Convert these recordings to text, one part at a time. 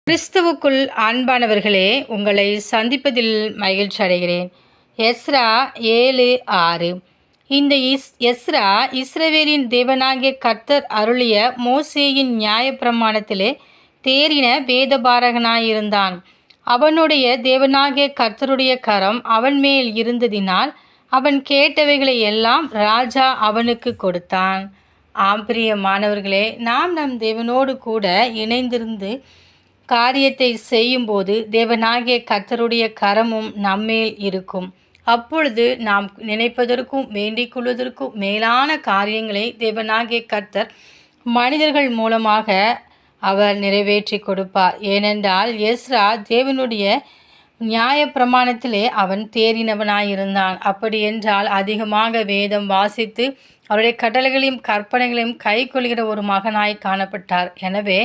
கிறிஸ்துவுக்குள் அன்பானவர்களே, உங்களை சந்திப்பதில் மகிழ்ச்சி அடைகிறேன். எஸ்ரா 7:6. இந்த எஸ்ரா இஸ்ரவேலின் தேவனாகிய கர்த்தர் அருளிய மோசேயின் நியாயப்பிரமாணத்திலே தேறின வேதபாரகனாயிருந்தான். அவனுடைய தேவனாகிய கர்த்தருடைய கரம் அவன் மேல் இருந்ததினால் அவன் கேட்டவைகளை எல்லாம் ராஜா அவனுக்கு கொடுத்தான். பிரியமானவர்களே, நாம் நம் தேவனோடு கூட இணைந்திருந்து காரியத்தை செய்யும்போது தேவனாகிய கர்த்தருடைய கரமும் நம்மேல் இருக்கும். அப்பொழுது நாம் நினைப்பதற்கும் வேண்டிக் கொள்வதற்கும் மேலான காரியங்களை தேவனாகிய கர்த்தர் மனிதர்கள் மூலமாக அவர் நிறைவேற்றி கொடுப்பார். ஏனென்றால் எஸ்ரா தேவனுடைய நியாய பிரமாணத்திலே அவன் தேறினவனாயிருந்தான். அப்படி என்றால் அதிகமாக வேதம் வாசித்து அவருடைய கட்டளைகளையும் கற்பனைகளையும் கை கொள்கிற ஒரு மகனாய் காணப்பட்டார். எனவே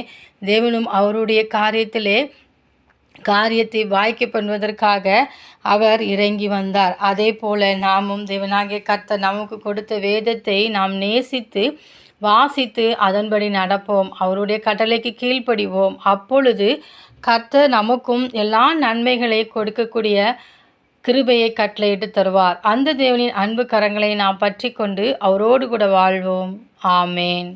தேவனும் அவருடைய காரியத்தை வாய்க்க பண்ணுவதற்காக அவர் இறங்கி வந்தார். அதே போல நாமும் தேவனாகிய கர்த்தர் நமக்கு கொடுத்த வேதத்தை நாம் நேசித்து வாசித்து அதன்படி நடப்போம். அவருடைய கட்டளைக்கு கீழ்ப்படிவோம். அப்பொழுது கர்த்தர் நமக்கும் எல்லா நன்மைகளை கொடுக்கக்கூடிய கிருபையை கட்டளையிட்டு தருவார். அந்த தேவனின் அன்பு கரங்களை நாம் பற்றி கொண்டு அவரோடு கூட வாழ்வோம். ஆமேன்.